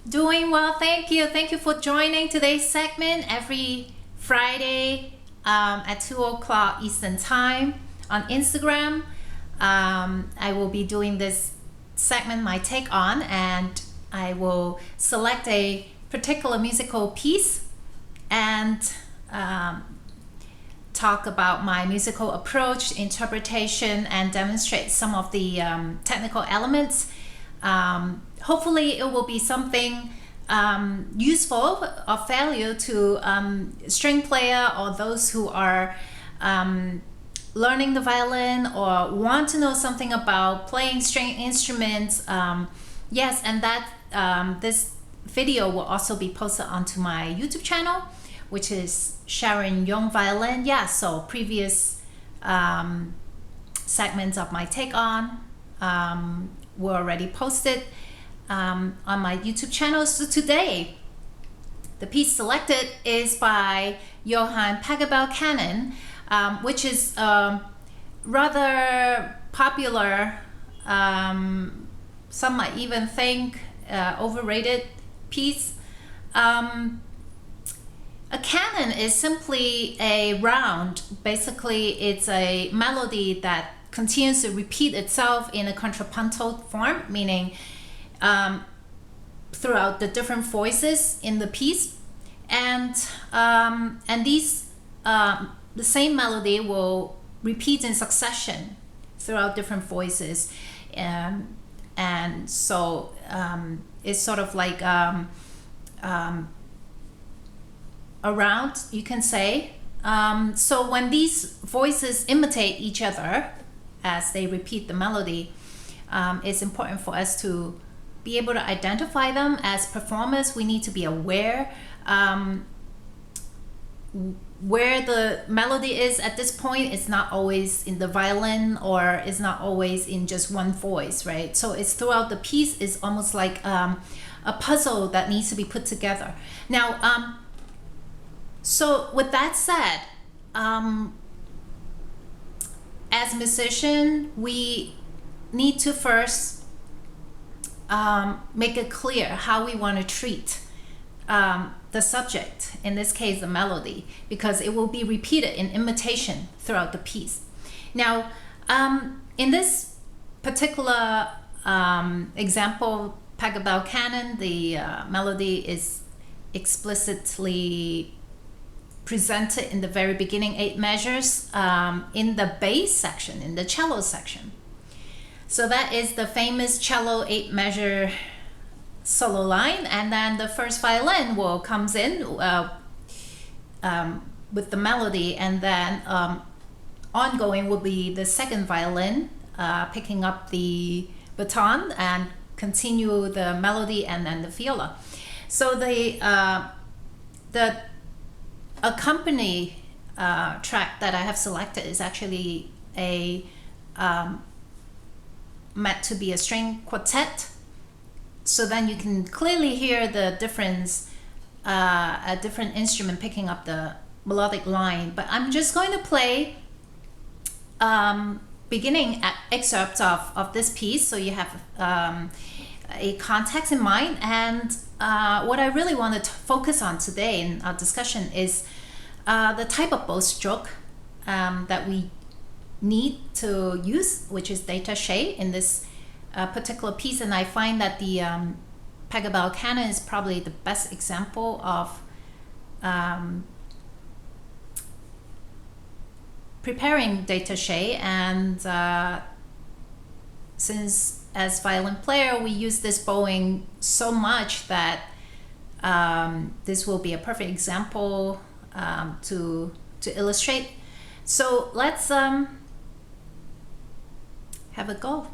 Doing well, thank you. Thank you for joining today's segment every Friday at 2 o'clock Eastern Time on Instagram. I will be doing this segment, My Take On, and I will select a particular musical piece and talk about my musical approach, interpretation, and demonstrate some of the technical elements. Hopefully it will be something useful of value to string player or those who are learning the violin or want to know something about playing string instruments. Yes, and that this video will also be posted onto my YouTube channel, which is Sharon Young Violin. Yeah, so previous segments of My Take On were already posted on my YouTube channel. So today, the piece selected is by Johann Pachabel Canon, which is rather popular, some might even think overrated piece. A canon is simply a round. Basically, it's a melody that continues to repeat itself in a contrapuntal form, meaning throughout the different voices in the piece, and these the same melody will repeat in succession throughout different voices, and so it's sort of like around, you can say. So when these voices imitate each other as they repeat the melody, it's important for us to be able to identify them. As performers, we need to be aware where the melody is at this point. It's not always in the violin, or it's not always in just one voice, right? So it's throughout the piece. It's almost like a puzzle that needs to be put together. Now, so with that said, as a musician, we need to first make it clear how we want to treat the subject, in this case the melody, because it will be repeated in imitation throughout the piece. Now, in this particular example, Pachabel Canon, the melody is explicitly presented in the very beginning, 8 measures, in the bass section, in the cello section. So that is the famous cello 8 measure solo line, and then the first violin will comes in with the melody, and then ongoing will be the second violin picking up the baton and continue the melody, and then the viola. So the accompany track that I have selected is actually a meant to be a string quartet. So then you can clearly hear the difference, a different instrument picking up the melodic line. But I'm just going to play beginning excerpts of this piece, so you have a context in mind. And what I really want to focus on today in our discussion is the type of bow stroke that we need to use, which is détaché in this particular piece. And I find that the Pachabel Canon is probably the best example of preparing détaché. And since as violin player we use this bowing so much, that this will be a perfect example to illustrate. So let's have a go.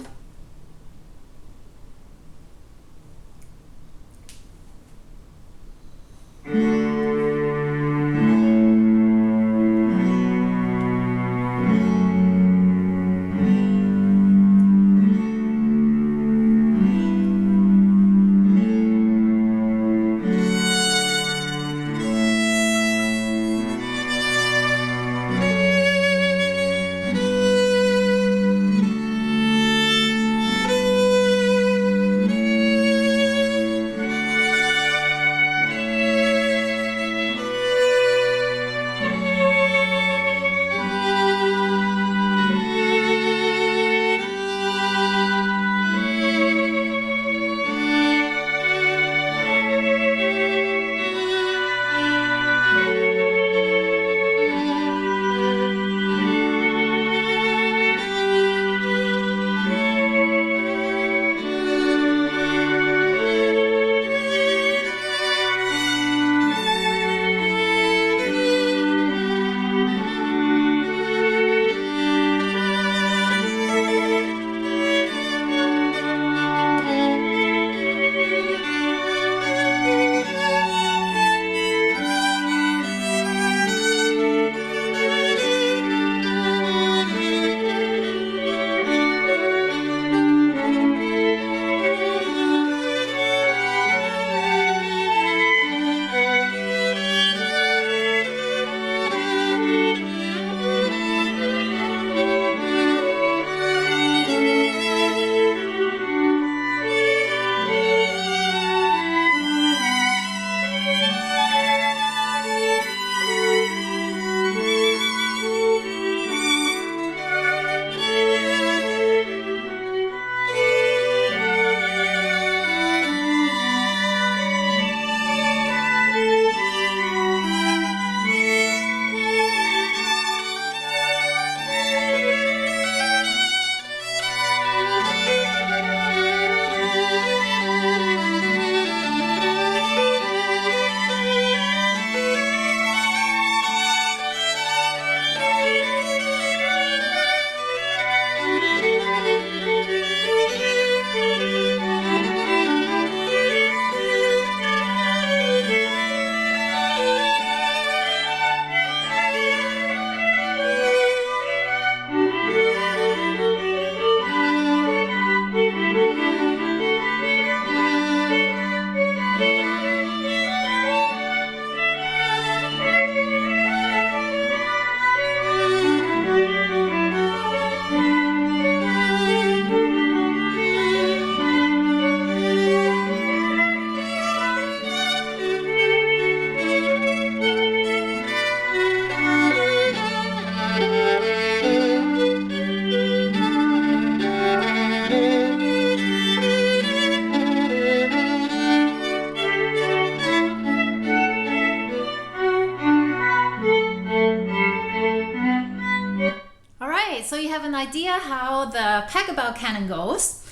how the Pachabel Canon goes.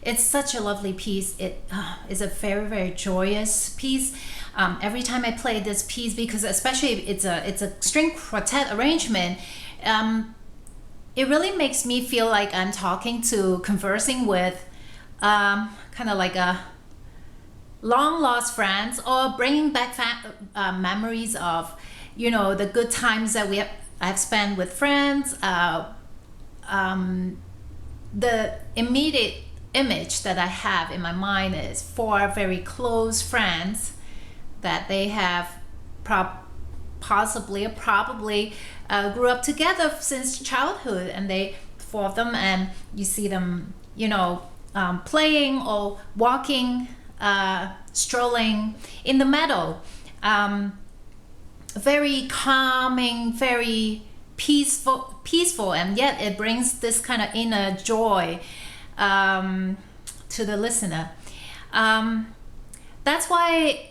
It's such a lovely piece. It is a very, very joyous piece. Every time I play this piece, because especially it's a string quartet arrangement, it really makes me feel like I'm conversing with kind of like a long lost friends, or bringing back memories of, you know, the good times that I've spent with friends. The immediate image that I have in my mind is 4 very close friends that they have probably grew up together since childhood, and 4 of them, and you see them, you know, playing or walking, strolling in the meadow. Very calming, very peaceful, and yet it brings this kind of inner joy to the listener. That's why,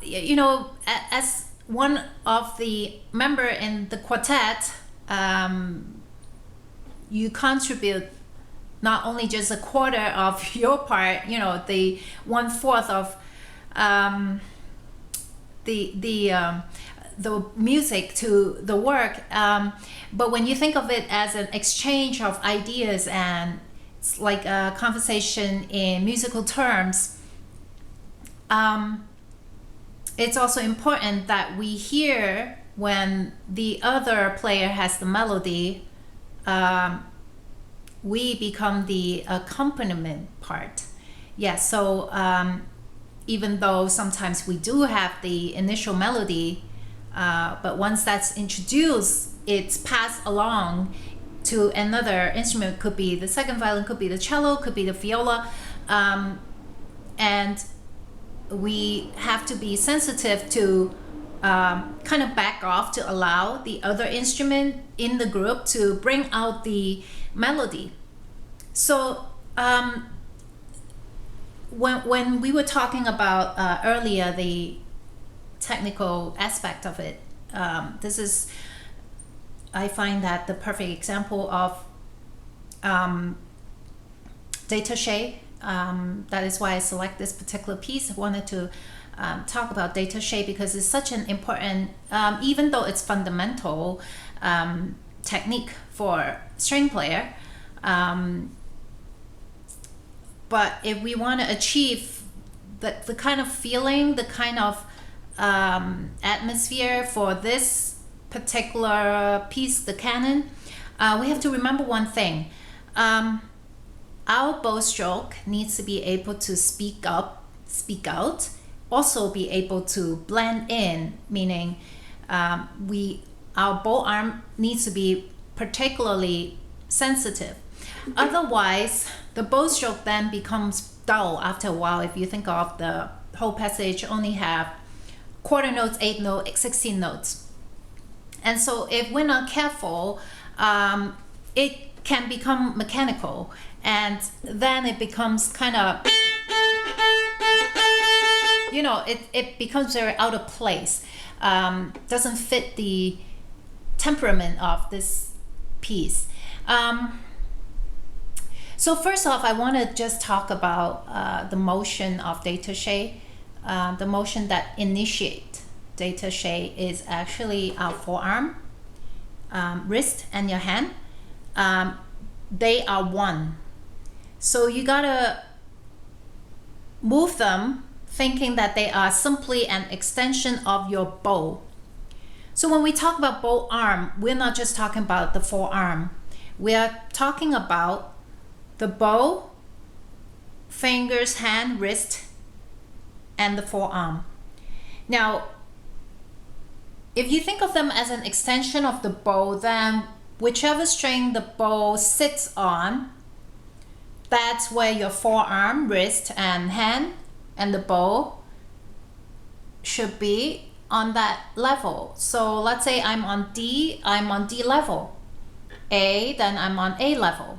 you know, as one of the member in the quartet, you contribute not only just a quarter of your part, you know, the 1/4 of the music to the work, but when you think of it as an exchange of ideas, and it's like a conversation in musical terms, it's also important that we hear when the other player has the melody. We become the accompaniment part. Yeah, so even though sometimes we do have the initial melody, but once that's introduced, it's passed along to another instrument. Could be the second violin, could be the cello, could be the viola, and we have to be sensitive to kind of back off to allow the other instrument in the group to bring out the melody. So when we were talking about earlier the technical aspect of it, this is, I find that the perfect example of détaché. That is why I select this particular piece. I wanted to talk about détaché because it's such an important, even though it's fundamental technique for string player, but if we want to achieve the kind of feeling, the kind of atmosphere for this particular piece, the Canon, we have to remember one thing. Our bow stroke needs to be able to speak out, also be able to blend in, meaning our bow arm needs to be particularly sensitive. Otherwise, the bow stroke then becomes dull after a while. If you think of the whole passage only have quarter notes, 8 notes, 16 notes. And so if we're not careful, it can become mechanical, and then it becomes kind of, you know, it becomes very out of place, doesn't fit the temperament of this piece. So first off, I want to just talk about the motion of détaché. The motion that initiate détaché is actually our forearm, wrist, and your hand. They are one. So you gotta move them thinking that they are simply an extension of your bow. So when we talk about bow arm, we're not just talking about the forearm. We are talking about the bow, fingers, hand, wrist, and the forearm. Now, if you think of them as an extension of the bow, then whichever string the bow sits on, that's where your forearm, wrist, and hand, and the bow should be on that level. So let's say I'm on D level. A, then I'm on A level.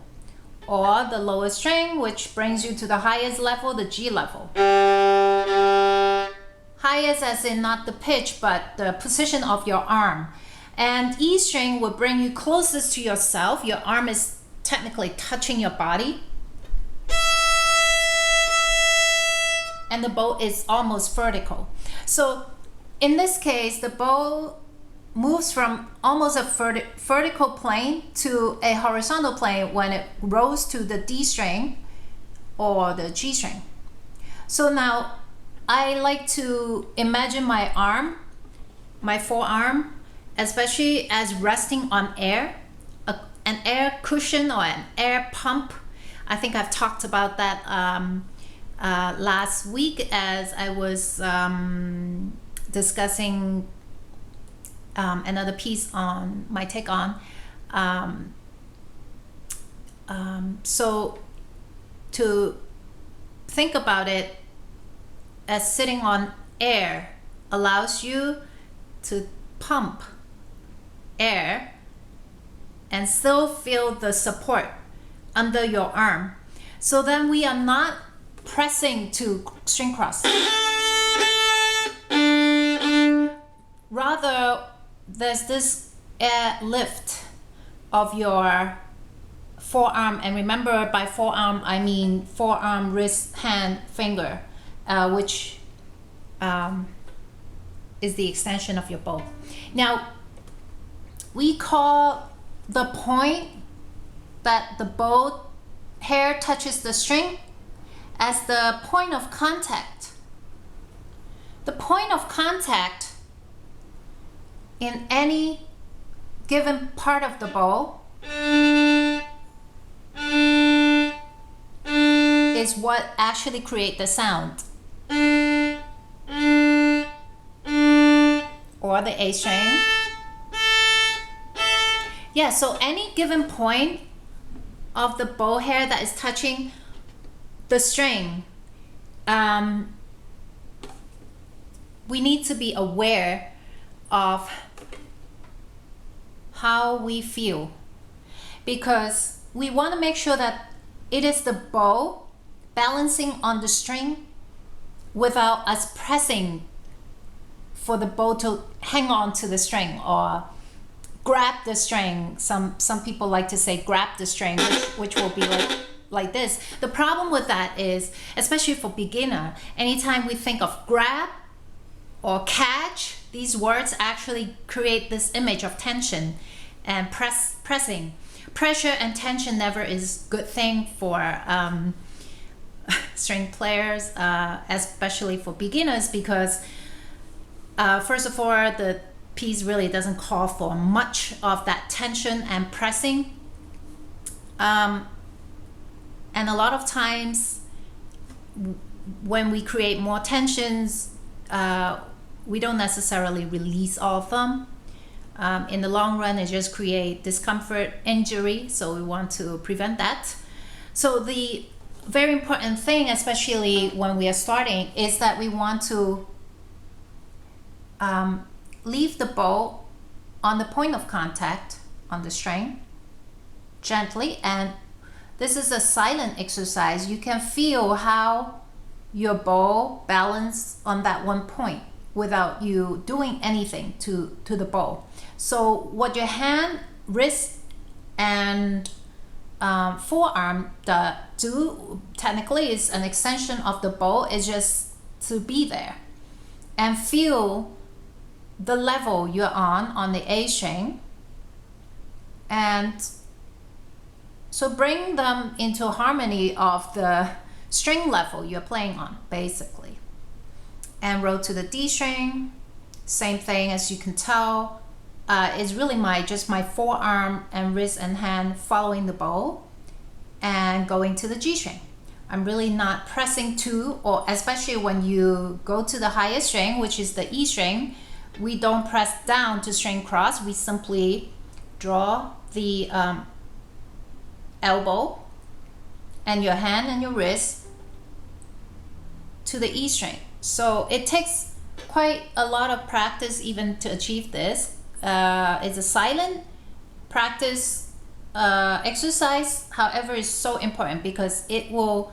Or the lowest string, which brings you to the highest level, the G level. Highest as in not the pitch, but the position of your arm. And E string will bring you closest to yourself. Your arm is technically touching your body. And the bow is almost vertical. So in this case, the bow moves from almost a vertical plane to a horizontal plane when it rolls to the D string or the G string. So now I like to imagine my arm, my forearm, especially as resting on air, an air cushion or an air pump. I think I've talked about that last week as I was discussing another piece on my take on. So to think about it as sitting on air allows you to pump air and still feel the support under your arm. So then we are not pressing to string cross. Rather, there's this air lift of your forearm, and remember by forearm I mean forearm, wrist, hand, finger, which is the extension of your bow. Now we call the point that the bow hair touches the string as the point of contact. The point of contact in any given part of the bow is what actually create the sound, or the A string. Yeah, so any given point of the bow hair that is touching the string, we need to be aware of how we feel, because we want to make sure that it is the bow balancing on the string without us pressing for the bow to hang on to the string or grab the string. Some people like to say grab the string, which will be like this. The problem with that is, especially for beginner, anytime we think of grab or catch, these words actually create this image of tension and pressing. Pressure and tension never is good thing for string players, especially for beginners, because first of all, the piece really doesn't call for much of that tension and pressing. And a lot of times when we create more tensions, we don't necessarily release all of them. In the long run, it just creates discomfort, injury, so we want to prevent that. So the very important thing, especially when we are starting, is that we want to leave the bow on the point of contact on the string gently, and this is a silent exercise. You can feel how your bow balance on that one point without you doing anything to the bow. So what your hand, wrist, and forearm do technically is an extension of the bow, is just to be there and feel the level you're on the A string, and so bring them into harmony of the string level you're playing on, basically. And roll to the D string, same thing. As you can tell, it's really just my forearm and wrist and hand following the bow and going to the G string. I'm really not pressing to, or especially when you go to the highest string, which is the E string, we don't press down to string cross. We simply draw the elbow and your hand and your wrist to the E string. So it takes quite a lot of practice even to achieve this. It's a silent practice exercise, however, is so important because it will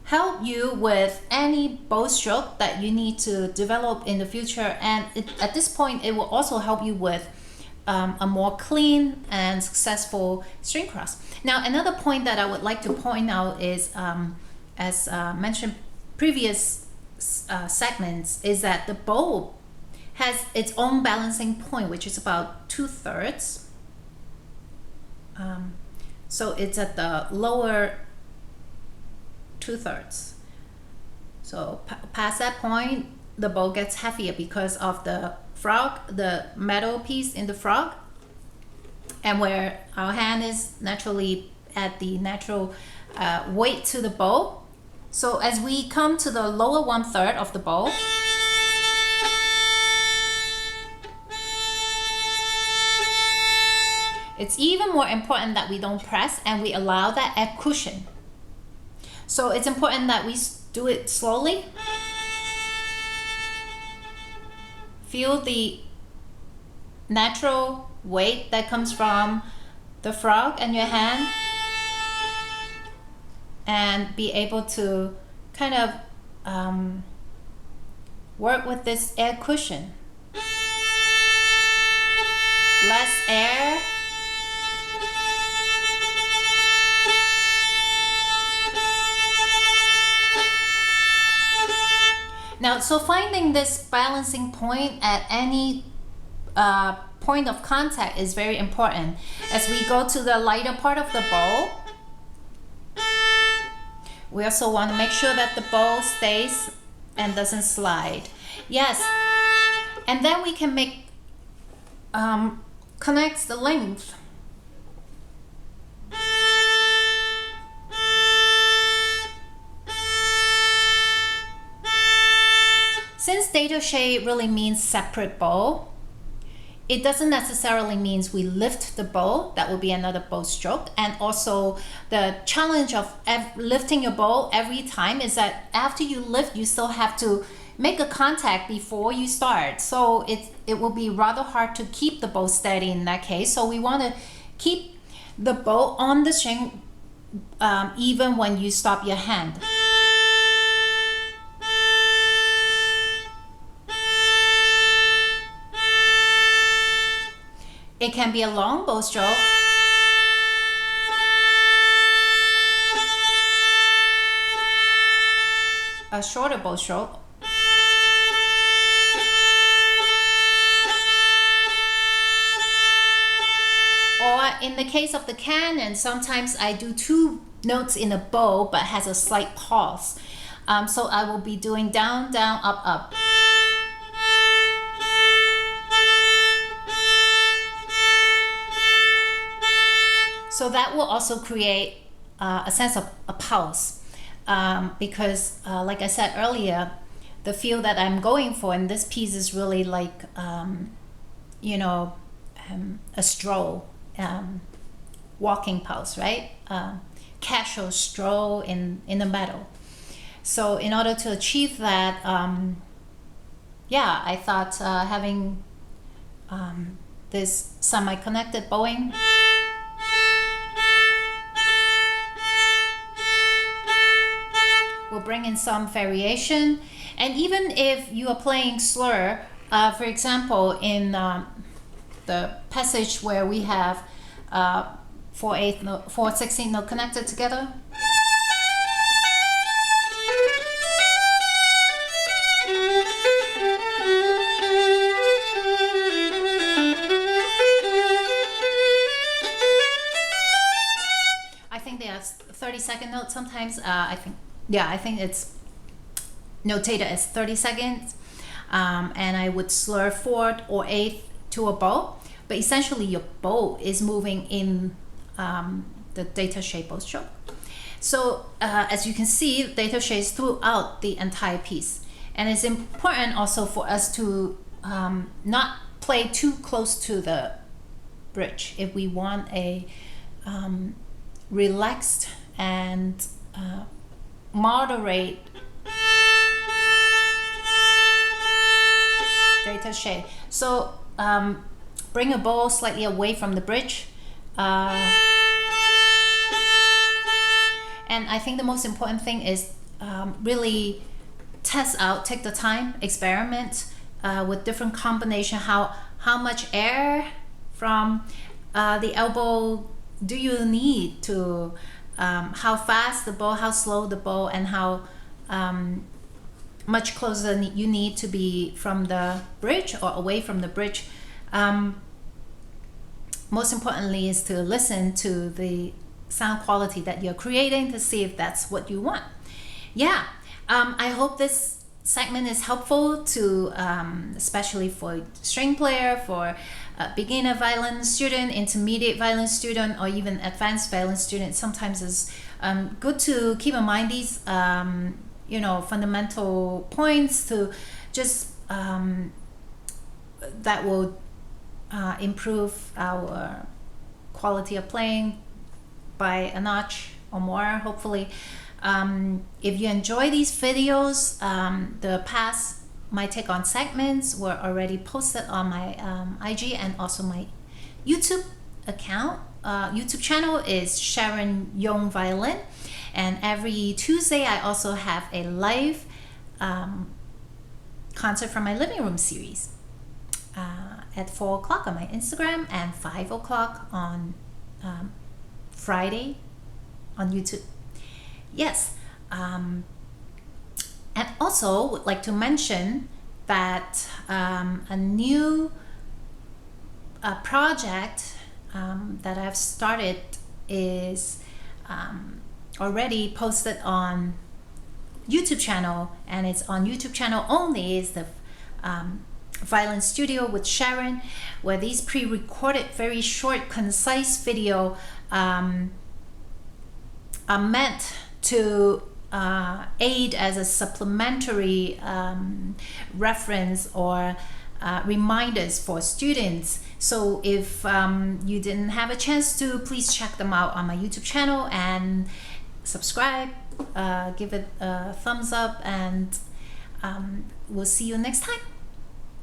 help you with any bow stroke that you need to develop in the future, and at this point it will also help you with a more clean and successful string cross. Now, another point that I would like to point out is, as mentioned previous segments, is that the bow has its own balancing point, which is about 2/3. So it's at the lower 2/3. So past that point, the bow gets heavier because of the frog, the metal piece in the frog, and where our hand is naturally at the natural weight to the bow. So as we come to the lower 1/3 of the bow, it's even more important that we don't press and we allow that air cushion. So it's important that we do it slowly. Feel the natural weight that comes from the frog and your hand, and be able to kind of work with this air cushion. Less air. Now, so finding this balancing point at any point of contact is very important. As we go to the lighter part of the bow, we also want to make sure that the bow stays and doesn't slide. Yes, and then we can make connect the length. Since détaché really means separate bow, it doesn't necessarily mean we lift the bow. That will be another bow stroke. And also the challenge of lifting your bow every time is that after you lift, you still have to make a contact before you start. So it will be rather hard to keep the bow steady in that case. So we want to keep the bow on the string even when you stop your hand. It can be a long bow stroke, a shorter bow stroke, or in the case of the Canon, sometimes I do 2 notes in a bow but has a slight pause. So I will be doing down, down, up, up. So that will also create a sense of a pulse, because like I said earlier, the feel that I'm going for in this piece is really like, you know, a stroll, walking pulse, right? Casual stroll in the meadow. So in order to achieve that, yeah, I thought having this semi-connected bowing will bring in some variation. And even if you are playing slur, for example, in the passage where we have 4/8 note, 4/16 note connected together, I think they are 30-second notes sometimes. I think it's notated as 30 seconds, and I would slur 4th or 8th to a bow, but essentially your bow is moving in the détaché bow stroke. So as you can see, détaché is throughout the entire piece, and it's important also for us to not play too close to the bridge if we want a relaxed and moderate détaché. So bring a bow slightly away from the bridge, and I think the most important thing is really test out, take the time, experiment with different combination, how much air from the elbow do you need to, how fast the bow, how slow the bow, and how much closer you need to be from the bridge or away from the bridge. Most importantly is to listen to the sound quality that you're creating to see if that's what you want. Yeah, I hope this segment is helpful to especially for string player, for beginner violin student, intermediate violin student, or even advanced violin student. Sometimes it's good to keep in mind these fundamental points to just that will improve our quality of playing by a notch or more, hopefully. If you enjoy these videos, the past my take on segments were already posted on my IG and also my YouTube account. YouTube channel is Sharon Young Violin, and every Tuesday I also have a live concert from my living room series at 4 o'clock on my Instagram and 5 o'clock on Friday on YouTube. Yes, and also would like to mention that a new project that I've started is already posted on YouTube channel, and it's on YouTube channel only. Is the Violin Studio with Sharon, where these pre-recorded, very short, concise video are meant to aid as a supplementary reference or reminders for students. So if you didn't have a chance to, please check them out on my YouTube channel and subscribe, give it a thumbs up, and we'll see you next time.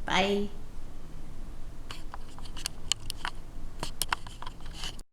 Bye.